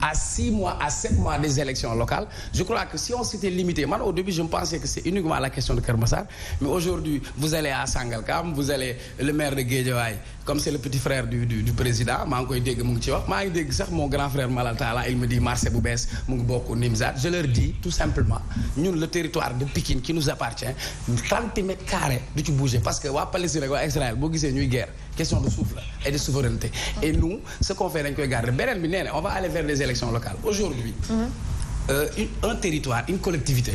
à 6 mois, à 7 mois des élections locales. Je crois que si on s'était limité, moi au début je me pensais que c'est uniquement la question de Keur Massar, mais aujourd'hui vous allez à Sangalkam, vous allez le maire de Guédiawaye, comme c'est le petit frère du président, maa ngi koy dégg mu ngi ci wax, maa ngi dégg sax mon grand frère Malal Talla, il me dit marché bu bees mu ngi bokk Nimzatt. Je leur dis tout simplement, ñun le territoire de Pikine qui nous appartient, centimètre carré du ci bouger parce que waa Palestine ak waa Israël boo gisee ñuy guerre question de souffle et de souveraineté. Et nous, ce qu'on fait dañ koy garder. Beneen bi nee na on va aller vers des élections locales. Aujourd'hui, un territoire, une collectivité,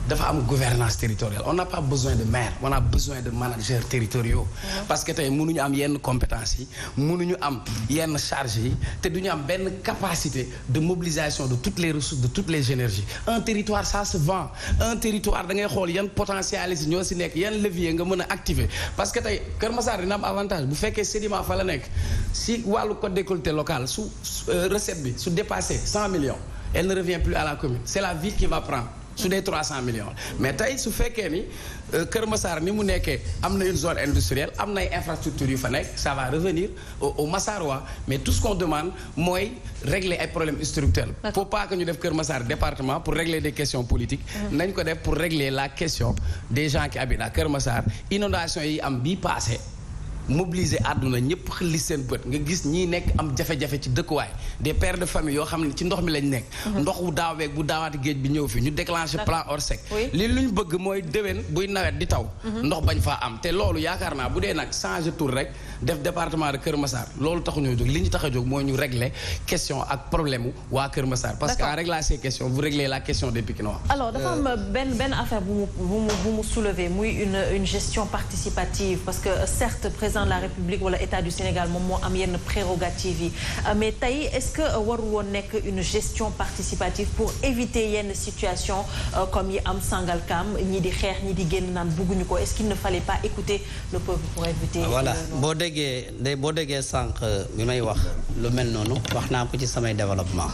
dafa am gouvernance territoriale. On n'a pas besoin de maire, on a besoin de managers territoriaux. Parce que tey mënuñu am yenn compétences yi, mënuñu am yenn charges yi, te duñu am benn capacité de mobilisation de toutes les ressources, de toutes les énergies. Un territoire, ça se vend. Un territoire da ngay xool yan potentialité ñoo si nekk, yan levier nga mën a activer. Parce que tey Keur Massar dina am avantage bu fekkee sédiment fa la nekk. Si wàllu code des collectivités locales su recette bi su dépassé 100 millions. Elle ne revient plus à la commune. C'est la ville qui va prendre sur des 300 millions. Mais tey su fekkee ni Keur Massar ni mu nekkee am na une zone industrielle am na ay infrastructures yu fa nekk ça va revenir au Massarois. Mais tout ce qu'on demande mooy régler ay problèmes structurels. Faut pas que ñu def Keur Massar département pour régler des questions politiques. Nañ ko def pour régler la question des gens qui habitent à Keur Massar. Inondation yi am bii passé mobiliser àdduna ñëpp xëlli seen bët nga gis ñii nekk am jafe-jafe ci dëkkuwaay des pères de famille yoo xam ne ci ndox mi lañ nekk. ndox wu daaweeg bu daawaati géej bi ñëw fi ñu déclenché plan Orsec. li luñ bëgg mooy déwén buy nawet di taw. ndox bañ faa am te loolu yaakaar naa bu dee nag changer tour rek def département de Keur Massar loolu taxuñoo jóg li ñu tax a jóg mooy ñu régler question ak problème waa Keur Massar. parce que en réglant ces questions vous réglez la question des Pikinois. alors dafa am benn affaire bu mu soulever muy une gestion participative parce que certes président de la République wala État du Sénégal moom moo am yenn prérogatives yi mais tey est-ce que warul woon nekk une gestion participative pour éviter yenn situation comme yi am Sangalkam ñi di xeex ñi di génn naan bugguñu ko est-ce qu'il ne fallait pas écouter le peuple pour éviter. voilà boo déggee sànq bi may wax lu mel noonu wax naa ko ci samay développement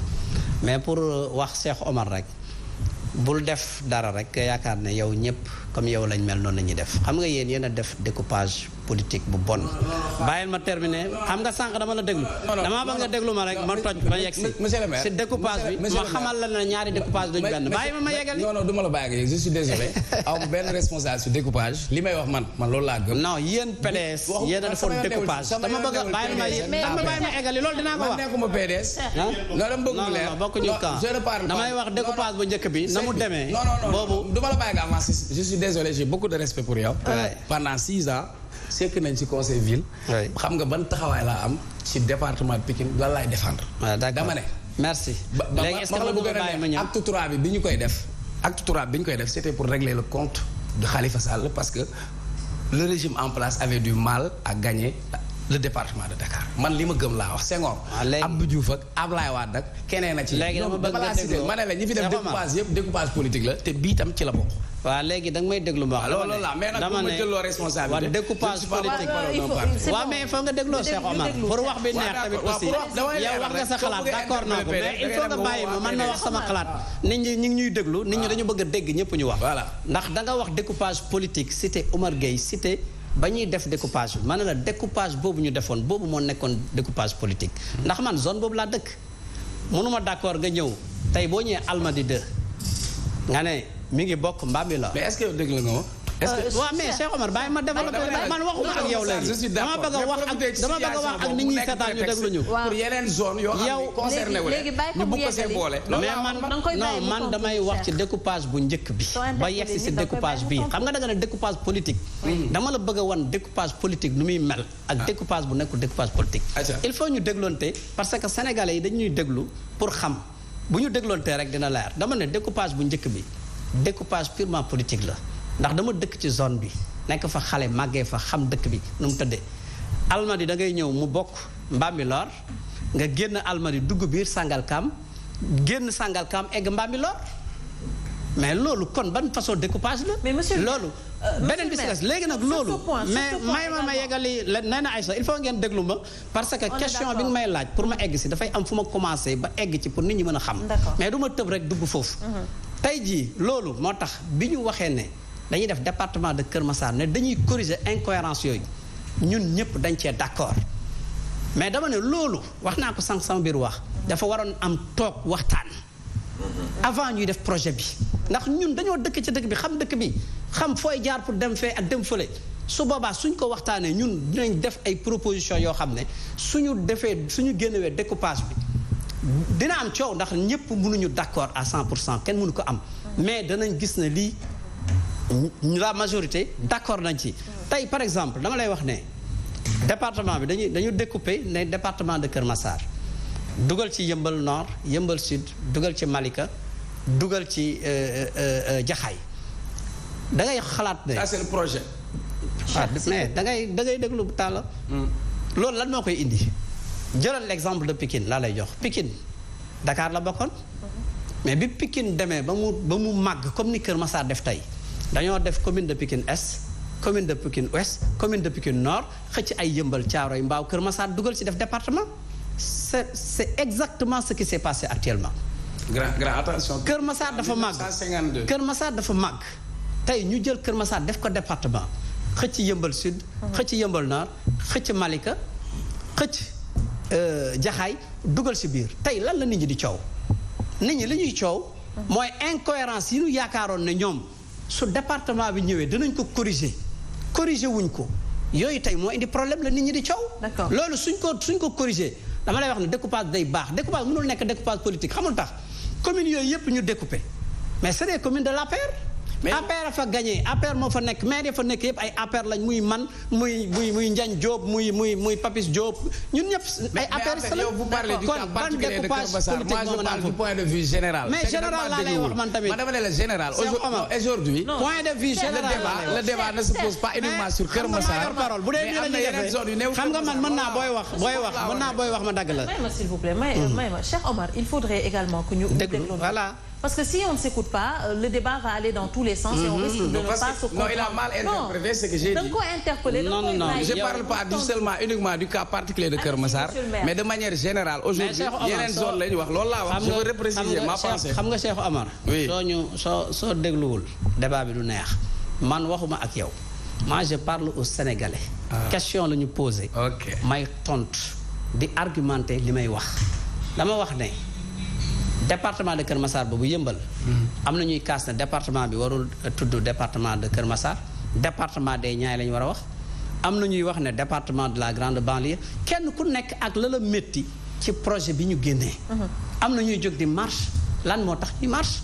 mais pour wax Cheikh Omar rek bul def dara rek yaakaar ne yow ñëpp comme yow lañ mel noonu la ñuy def xam nga yéen a def découpage politique bu bon bàyyil ma terminer xam nga sànq dama la déglu dama bëgg nga déglu ma rek ma toj ba yegg si découpage bi ma xamal la ne ñaari découpage duñ benn bàyyi ma yeggal ni non du ma la bàyyi nga je suis désolé aw benn responsable sur découpage li may wax man loolu laa gëm non yéen PDS yéen a defoon découpage dama bëgg bàyyi ma eggali loolu dinaa ko wax nekkuma PDS non dama bëgg mu leer bokkuñu camp damay wax découpage bu njëkk bi na mu demee boobu du ma la bàyyi nga avancer je suis désolé j'ai beaucoup de respect pour yow pendant 6 ans sekk nañ ci conseil ville. xam nga ban taxawaay laa am ci département de Pikine lan laay défendre. dama ne. merci. léegi est-ce que ma bëgg a bàyyi ma ñëw acte 3 bi ñu koy def. acte 3 bi ñu koy def c'était pour régler le compte de Khalifa Sall parce que le régime en place avait du mal à gagner le département de Dakar man li ma gëm laa wax Senghor. Abdou Diouf ak Ablaye Wade ak keneen a ci. léegi dama bëgg nga déglu ma ne la ñi fi def découpage yëpp découpage politique la te bii tam ci la bokk. waaw léegi da nga may déglu ma wax. loolu la mais nag bu ma jëloo responsabilité. waaw découpage politique. waaw mais il faut nga dégloo Cheikh Omar pour wax bi neex tamit aussi yow wax nga sa xalaat d'accord naa ko mais il faut nga bàyyi ma man ma wax sama xalaat. nit ñi ñu ngi ñuy déglu nit ñi dañu bëgg a dégg ñëpp ñu wax. voilà ndax da nga wax découpage politique cité Omar Gueye cité ba ñuy def découpage bi ma ne la découpage boobu ñu defoon boobu moo nekkoon découpage politique. ndax man zone boobu laa dëkk mënuma d'accord nga ñëw tey boo ñëwee Almadies 2 nga ne mi ngi bokk Mbambilor. mais est-ce que dégg nga ma. est-ce que waaw mais Cheikh Omar bàyyi ma développé man waxuma ak yow léegi. dama bëgg a wax ak nit ñi seetaan ñu déglu ñu. pour yeneen zone yoo xam ne concerné wu leen ñu bëgg ko see boole. mais man damay wax ci découpage bu njëkk bi. ba yegsi si découpage bi xam nga da nga ne découpage politique. dama la bëgg a wan découpage politique nu muy mel. ak découpage bu nekkul découpage politique. il faut ñu dégloonte parce que sénégalais yi dañuy déglu pour xam bu ñu dégloonte rek dina leer dama ne découpage bu njëkk bi découpage purement politique la ndax dama dëkk ci zone bi nekk fa xale màggee fa xam dëkk bi nu mu tëddee Almadies da ngay ñëw mu bokk Mbambilor nga génn Almadies dugg biir Sangalkam génn Sangalkam egg Mbambilor mais loolu kon ban façon découpage la. mais monsieur loolu. beneen bi si des léegi nag loolu. mais ma yeggali nee na Aïssa il faut ngeen déglu ma. parce que question bi nga may laaj pour ma egg si dafay am fu ma commencé ba egg ci pour nit ñi mën a xam. mais du ma tëb rek dugg foofu. tey jii loolu moo tax bi ñu waxee ne dañuy def département de Keur Massar ne dañuy corriger incohérence yooyu ñun ñëpp dañ cee d'accord mais dama ne loolu wax naa ko sànq sama biir wax dafa waroon am toog waxtaan avant ñuy def projet bi ndax ñun dañoo dëkk ci dëkk bi xam dëkk bi xam fooy jaar pour dem fee ak dem fële su boobaa suñ ko waxtaanee ñun dinañ def ay proposition yoo xam ne suñu génnewee découpage bi dina am coow ndax ñëpp mënuñu d'accord à 100% kenn mënu ko am mais danañ gis ne lii la majorité d'accord nañ ci tey par exemple dama lay wax ne département bi dañu découper ne département de Kër Massar dugal ci Yeumbeul Nord Yeumbeul Sud dugal ci Malika dugal ci Jaxaay da ngay xalaat ne. ça c'est le projet. mais da ngay déglu Talla. loolu lan moo koy indi jëlal l'exemple de Pikine laa lay jox Pikine Dakar la bokkoon. mais bi Pikine demee ba mu màgg comme ni Kër Massar def tey dañoo def commune de Pikine Est commune de Pikine Ouest commune de Pikine Nord xëcc ay Yeumbeul Thiaroye Mbao Kër Massar dugal ci def département. c'est exactement ce qui s'est passé actuellement. grand attention. Kër Massar dafa màgg 1952. Kër Massar dafa màgg tey ñu jël Kër Massar def ko département xëcc Yeumbeul Sud. xëcc Yeumbeul Nord xëcc Malika xëcc Jaxaay dugal ci biir tey lan la nit ñi di coow. nit ñi li ñuy coow. mooy incohérence yi ñu yaakaaroon ne ñoom su département bi ñëwee dinañ ko corriger wuñ ko yooyu tey moo indi problème la nit ñi di coow. d'accord loolu suñ ko corriger. dama lay wax ne découpage day baax découpage mënul nekk découpage politique xamul tax communes yooyu yëpp ñu découper mais c'est des communes de l'APR. mais APR a fa gagné APR moo fa nekk maire ya fa nekk yëpp ay APR lañ muy man muy Ndiagne Diop muy Papis Diop ñun ñëpp ay APR lañ. vous parlez du cas particulier de Kër Massar. Moi je parle du point de vue général. mais général laa lay wax man tamit. ma dama ne la général. aujourd'hui point de vue général le débat ne se pose pas uniquement sur Kër Massar. bu dee nii la ñuy defee xam nga man mën naa booy wax ma dagg la. may ma s'il vous plaît may ma Cheikh Omar il faudrait également que ñu déglu voilà. Parce que si on ne s'écoute pas, le débat va aller dans tous les sens et on risque de ne pas se comprendre. Non, il a mal interprété ce que j'ai dit. Donc, quoi interpeller? Non. Je ne parle pas uniquement du cas particulier de Kër Massar, mais de manière générale. Aujourd'hui, yeneen zone la ñu wax loolu laa wax. Je veux repréciser ma pensée. xam nga Cheikh Omar. oui soo dégluwul débat bi du neex man waxuma ak yow. moi je parle aux Sénégalais. question la ñu posé. ok may tontu di argumenter li may wax dama wax ne. département de Kër Massar boobu Yeumbeul. am na ñuy kaas ne département bi warul tudd département de Kër Massar département des Niayes la ñu war a wax. am na ñuy wax ne département de la grande banlieue kenn ku nekk ak la métti ci projet bi ñu génnee. am na ñuy jóg di marche lan moo tax ñu marche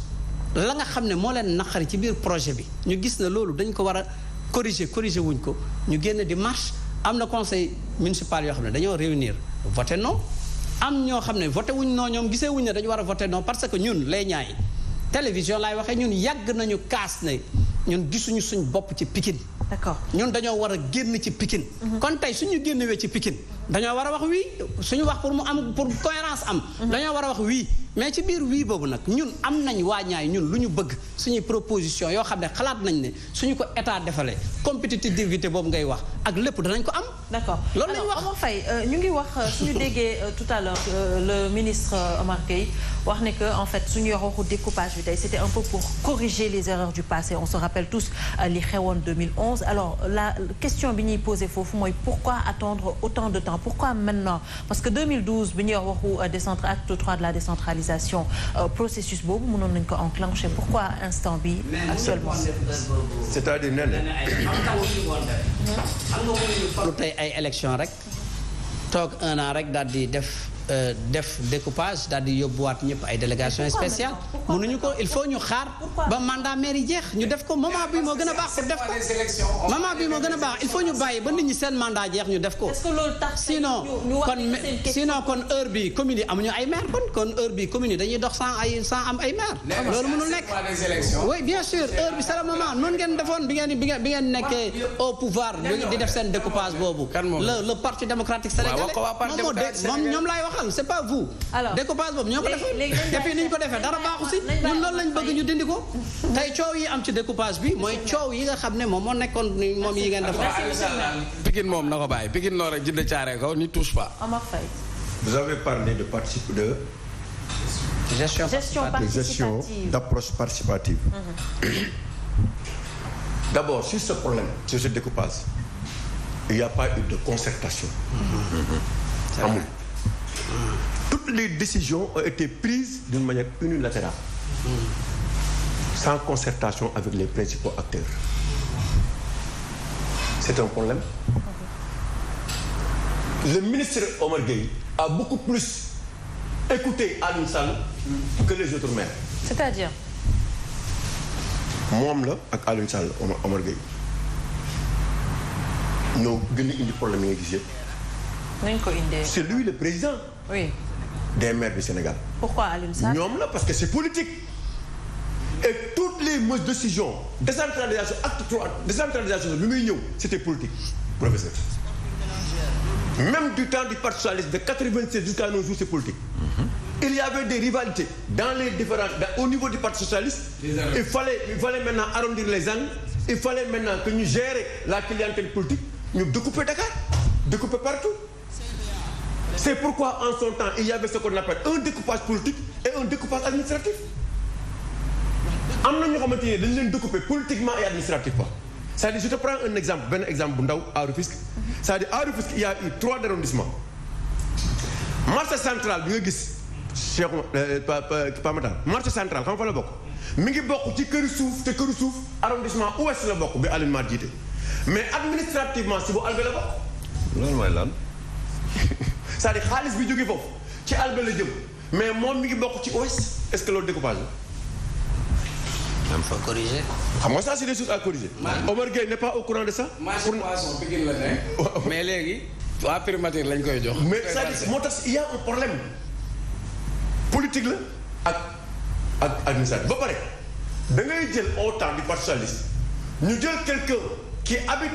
la nga xam ne moo leen naqari ci biir projet bi ñu gis ne loolu dañ ko war a corriger wuñ ko ñu génn di marche am na conseil municipal yoo xam ne dañoo réunir voté non. am ñoo xam ne voté wuñ noo ñoom gisee wuñ ne dañu war a voté non parce que ñun les Niayes télévision laay waxee ñun yàgg nañu kaas ne ñun gisuñu suñ bopp ci Pikine. d'accord ñun dañoo war a génn ci Pikine. kon tey suñu génnewee ci Pikine dañoo war a wax oui suñu wax pour mu am pour cohérence am. dañoo war a wax oui mais ci biir oui boobu nag ñun am nañ waa Niayes ñun lu ñu bëgg suñuy proposition yoo xam ne xalaat nañ ne suñu ko état defalee compétitivité boobu ngay wax ak lépp danañ ko am. d'accord loolu la ñu wax Omar Faye ñu ngi wax suñu déggee tout à l'heure le ministre Omar Gueye wax ne que en fait suñu yor waxu découpage bi tey c'était un peu pour corriger les erreurs du passé on se rappelle tous li xewoon 2011 alors la question bi ñuy posé foofu mooy pourquoi attendre autant de temps pourquoi maintenant parce que 2012 bi ñuy wax waxu acte 3 de la décentralisation processus boobu mënoon nañu ko enclencher pourquoi instant bi actuellement. c'est-à-dire nee na. lu tey ay élection rek toog un an rek daal di def découpage daal di yóbbuwaat ñëpp ay délégation spéciale mënuñu ko il faut ñu xaar ba mandat maire yi jeex ñu def ko moment bi moo gën a baax pour def ko moment bi moo gën a baax il faut ñu bàyyi ba nit ñi seen mandat jeex ñu def ko sinon kon heure bi commune yi amuñu ay maire kon heure bi commune yi dañuy dox sans am ay maire loolu mënul nekk oui bien sûr heure bi c'est le moment noonu ngeen defoon bi ngeen nekkee au pouvoir di def seen découpage boobu le parti démocratique sénégalais moom ñoom laay wax c'est pas vous. alors découpage boobu ñoo ko defoon depuis ni ñu ko defee dara baaxu si ñun loolu lañ bëgg ñu dindi ko tey coow yi am ci découpage bi mooy coow yi nga xam ne moom moo nekkoon moom yi ngeen defoon. Pikine moom na ko bàyyi Pikine Nord ak Djiddah Thiaroye Kaw n'y touche pas. Omar Faye. Vous avez parlé de gestion d'approche participative. D'abord sur ce problème sur ce découpage il n'y a pas eu de concertation. amul. Toutes toutes les décisions ont été prises d'une manière unilatérale, sans concertation avec les principaux acteurs. C'est un problème. Le ministre Omar Gueye a beaucoup plus écouté Aliou Sall que les autres maires. C'est-à-dire? moom la ak Aliou Sall Omar Gueye ñoo gën a indi problème yi nga gis yëpp. nañ ko indee. c'est lui le président. oui. des maires du Sénégal. pourquoi Aliou Sall. ñoom la parce que c'est politique. et toutes les mesures de décision décentralisation acte 3 décentralisation bi muy ñëw c'était politique professeur. même du temps du parti socialiste de 96 jusqu'à nos jours c'est politique. Il y avait des rivalités dans les différents au niveau du parti socialiste. Il fallait maintenant arrondir les angles. Il fallait maintenant que nous gérer la clientèle politique, nous découper Dakar, découper partout. C'est pourquoi en son temps il y avait ce qu'on appelle un découpage politique et un découpage administratif. Am na ñu xamante ne dañ leen découper politiquement et administrativement. C'est-à-dire je te prends un exemple benn exemple bu ndaw à Rufisque. C'est-à-dire à Rufisque il y a eu 3 arrondissements. Marché central bi nga gis. Cheikh Pamata marché central xam nga fa la bokk mi ngi bokk ci këru suuf te këru suuf arrondissement ouest la bokk bi Alioune Mar jiite mais administrativement si bu Albé la bokk. loolu mooy lan. c'est-à-dire xaalis bi jógee foofu ci Albé la jëm mais moom mi ngi bokk ci ouest est-ce que loolu découpage la. am fa corriger. xam nga ça c'est des choses à corriger. Omar Gueye n'est pas au courant de ça. marché poisson Pikine la ne. mais léegi waa primature lañ koy jox. mais c'est-à-dire moo tax il y a un problème. politique la ak administratif ba pare da ngay jël au temps du parti socialiste ñu jël quelqu'un qui habite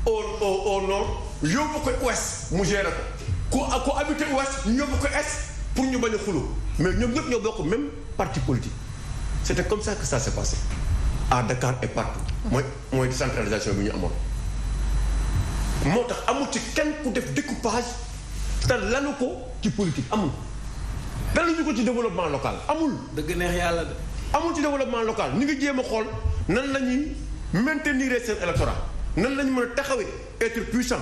au nord yóbbu ko ouest mu géré ko ku habité ouest ñu yóbbu ko est pour ñu bañ a xuloo mais ñoom ñëpp ñoo bokk même parti politique. C'était comme ça que ça s'est passé à Dakar et partout. mooy décentralisation bi ñu amoon. moo tax amul ci kenn ku def découpage te lanu ko ci politique amul. daluñu ko ci développement local amul. dëgg neex yàlla de. amul ci développement local ñu ngi jéem a xool nan la ñuy maintenir seen électorat nan la ñu mën a taxawee être puissant.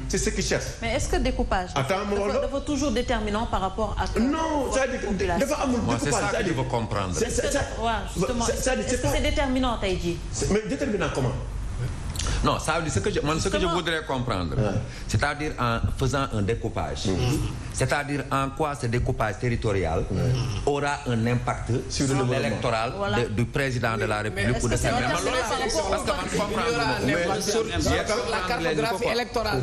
c'est ce qu'ils cherchent. mais est-ce que découpage. dafa toujours déterminant par rapport à. non c'est-à-dire dafa amul découpage. c'est ça qu'il faut comprendre. est-ce que c'est déterminant tey jii. mais déterminant comment. Non, ça veut dire ce que je voudrais comprendre, c'est-à-dire en faisant un découpage, c'est-à-dire en quoi ce découpage territorial aura un impact sur l'électoral du président de la République ou de sa mère. La cartographie électorale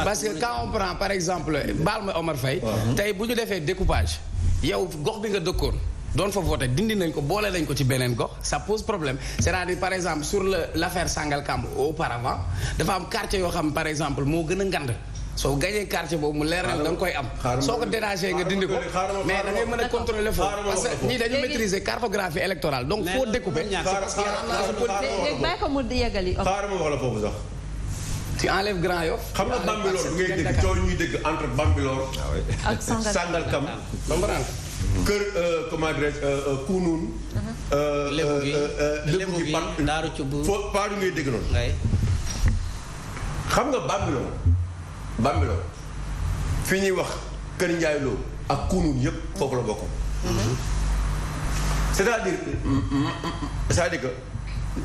parce que quand on prend par exemple Balma Omar Faye tey bu ñu defee découpage yow gox bi nga dëkkoon doon fa voté dindi nañ ko boole nañ ko ci beneen gox ça pose problème c'est-à-dire par exemple sur l'affaire Sangalkam auparavant dafa am quartier yoo xam par exemple moo gën a ngand soo gañee quartier boobu mu leer na da nga koy am soo ko déranger nga dindi ko mais da ngay mën a contrôler foofu parce que ñii dañu maîtriser cartographie électorale donc faut découper parce que léegi bàyyi ko mu yeggali. xaaral ma wax la foofu sax. tu enlèves Grand Yoff. xam nga Bambilor bi ngay dégg coow ñuy dégg entre Bambilor ak Sangalkam. kër comment dirais-je Kounoune. lébu gi Daaru Cubb foo Paadu ngay dégg noonu. xam nga Bambilor fi ñuy wax Kër Ndiaye Lo ak Kounoune yëpp foofu la bokkoon. c'est-à-dire que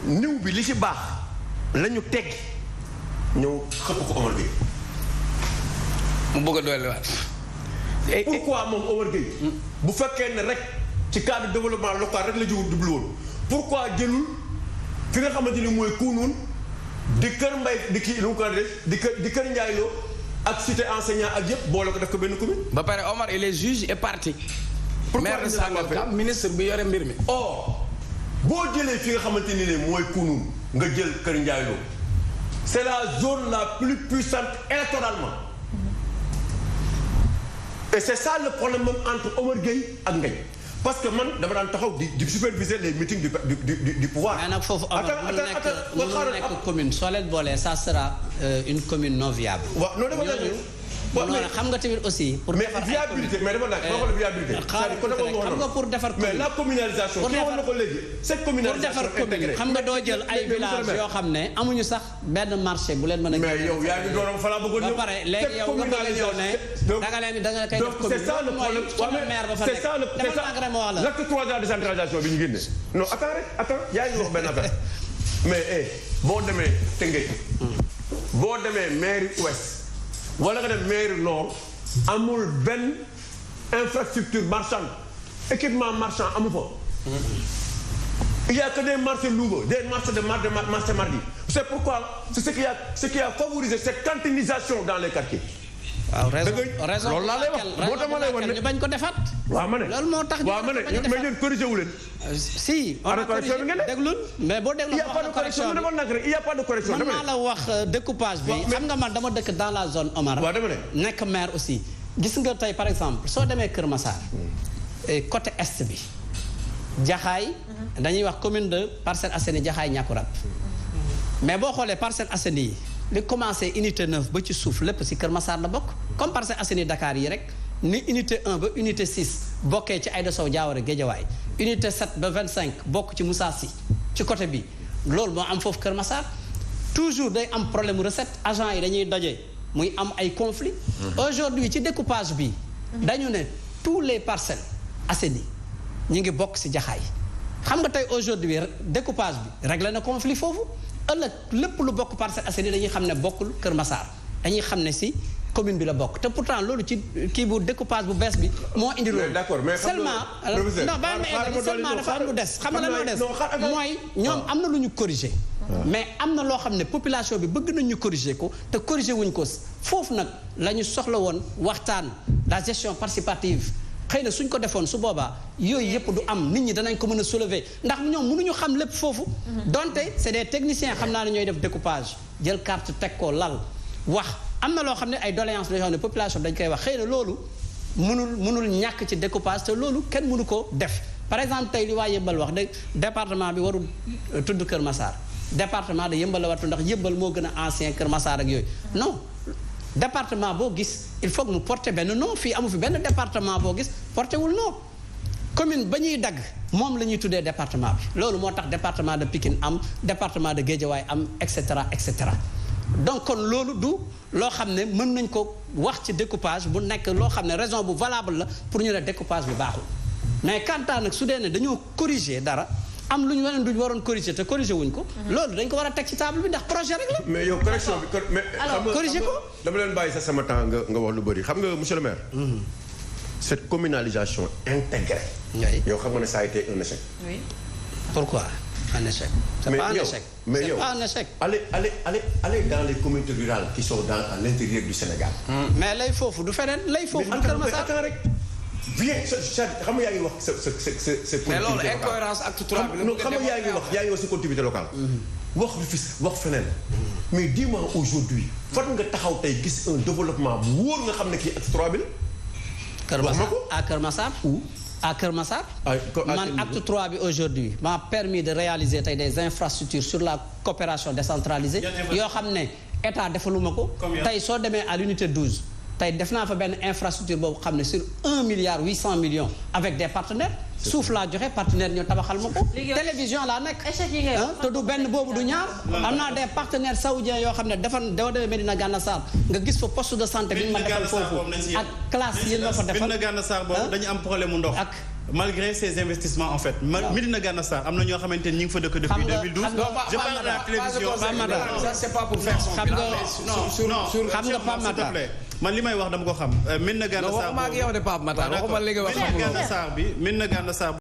niw bi li ci baax la ñu teg ñëw xëpp ko Omar Gueye. mu bëgg a dolliwaat. pourquoi moom Omar Gueye bu fekkee ne rek ci cadre développement local rek la jiwu jublu woon pourquoi jëlul fi nga xamante ni mooy Kounoune di kër Mbay di kii lu mu ko di kër Ndiaye Lo ak cité enseignant ak yëpp boole ko def ko benn commune. ba pare Omar il est juge et parti. maire de Sangalkam ministre bi yore mbir mi. or boo jëlee fi nga xamante ni ne mooy Kounoune nga jël kër Ndiaye Lo c'est la zone la plus puissante électoralement. et c'est ça le problème même entre Omar Gueye ak Ngagne parce que man dama daan taxaw di superviser les meetings du pouvoir. mais nag foofu mënul nekk commune soo leen boolee ça sera une commune non viable. waaw non dama xam nga tamit aussi. pour defar viabilité mais dama nag boo xoolee viabilité. xam nga pour defar commune mais la communalisation. pour defar ko léegi cette communalisation intégrée. xam nga doo jël ay villages yoo xam ne amuñu sax benn marché bu leen mën a. mais yow yaa ngi doon fa la bëggoon ñëw. ba pare léegi yow nga bëgg a ñëw ne danga leen da nga koy def commune. c'est ça le problème. c'est ça l'acte 3 de la décentralisation bi ñu génne. non attends yaa ngi wax benn affaire mais boo demee Tëngéej. boo demee mairie ouest wala nga dem mairie nord amul benn infrastructure marchande équipement marchand amu fa. Il y a que des marchés Louga, des marchés de mardi. C'est pourquoi c'est ce qui a favorisé cette cantinisation dans les quartiers. waaw raison loolu laa lay wax moo tax ma lay wax ne ñu bañ ko defaat. waaw ma ne loolu moo tax waaw ma ne mais yéen corrigé wu leen. si on a corrigé déglul mais boo déglul il y a pas de correction il y a pas de correction. man maa la wax découpage bi. xam nga man dama dëkk dans la zone Omar. waaw dama ne nekk maire aussi. gis nga tey par exemple soo demee Kër Massar. côté est bi. Jaxaay dañuy wax commune de Parcelles Assainies Jaxaay Ñàkkurab mais boo xoolee Parcelles Assainies yi li commencé unité 9 ba ci suuf lépp si Kër Massar la bokk comme Parcelles Assainies Dakar yi rek ni unité 1 ba unité 6 bokkee ci Aïda Sow Diawara Guédiawaye unité 7 ba 25 bokk ci Moussa Sy ci côté bi loolu moo am foofu Kër Massar toujours day am problème recette agent yi dañuy daje muy am ay conflit aujourd'hui ci découpage bi dañu ne tous les Parcelles Assainies ñu ngi bokk ci Jaxaay xam nga tey aujourd'hui découpage bi réglé na conflit foofu ëllëg lépp lu bokk Parcelles Assainies dañuy xam ne bokkul Kër Massar dañuy xam ne ci commune bi la bokk te pourtant loolu ci kii bu découpage bu bees bi moo indi loolu. d'accord mais seulement non bàyyi ma eggali seulement dafa am lu des xam nga lan moo des mooy ñoom am na lu ñu corriger mais am na loo xam ne population bi bëgg nañ ñu corriger ko te corriger wuñ ko foofu nag la ñu soxla woon waxtaan la gestion participative xëy na suñ ko defoon su boobaa yooyu yëpp du am nit ñi danañ ko mën a soulever ndax ñoom mënuñu xam lépp foofu donte c'est des techniciens xam naa ne ñooy def découpage jël carte teg ko lal wax am na loo xam ne ay doléances la yoo xam ne population dañ koy wax xëy na loolu mënul ñàkk ci découpage te loolu kenn mënu ko def par exemple tey li waa Yëmbal wax de département bi warul tudd Kër Massar département de Yëmbal la war ndax Yëmbal moo gën a ancien Kër Massar ak yooyu non département boo gis il faut que mu porter benn nom fii amu fi benn département boo gis porté wul nom commune ba ñuy dagg moom la ñuy tuddee département bi loolu moo tax département de Pikine am département de Guédiawaye am et cetera et cetera donc kon loolu du loo xam ne mën nañ ko wax ci découpage bu nekk loo xam ne raison bu valable la pour ñu ne découpage bi baaxul mais quant à nag su dee ne dañoo corriger dara am lu ñu weneen duñ waroon corriger te corriger wuñ ko loolu dañ ko war a teg ci table bi ndax projet rek la mais yow correction bi mais alors corriger ko dama leen bàyyi sax sama temps nga wax lu bëri xam nga monsieur le maire cette communalisation intégrée yow xam nga ne ça a été un échec oui pourquoi un échec c'est pas un échec mais yow c'est pas un échec allez dans les communautés rurales qui sont à l'intérieur du Sénégal mais lay foofu du feneen lay foofu du Kër Massar rek bien xam nga yaa ngi wax sa mais loolu incohérence acte 3 bi non xam nga yaa ngi wax sa collectivité locale wax lu fi wax feneen mais dis-moi aujourd'hui fan nga taxaw tey gis un développement bu wóor nga xam ne kii acte 3 bi la Kër Massar à Kër Massar ou à Kër Massar man acte 3 bi aujourd'hui m'a permis de réaliser tey des infrastructures sur la coopération décentralisée yoo xam ne état defaluma ko tey soo demee à l'unité 12 tey def naa fa benn infrastructure boobu xam ne sur 1 milliard 800 millions avec des partenaires suuf laa joxe partenaire ñoo tabaxal ma ko télévision laa nekk te du benn boobu du ñaar am naa des partenaires saoudiens yoo xam ne doo demee Medina Gana Sarr nga gis fa poste de santé bi ñu ma defal foofu ak classe yi ma fa defal Medina Gana Sarr boobu dañu am problème mu ndox ak malgré ces investissements en fait Medina Gana Sarr am na ñoo xamante ni ñu ngi fa dëkk depuis 2012 je parle de la télévision ça c'est pas pour faire son bilan xam nga Pape Matar man li may wax dama ko xam Medina Gana Sarr waxuma ak yow de Pape Matar waxuma li nga wax Medina Gana Sarr bi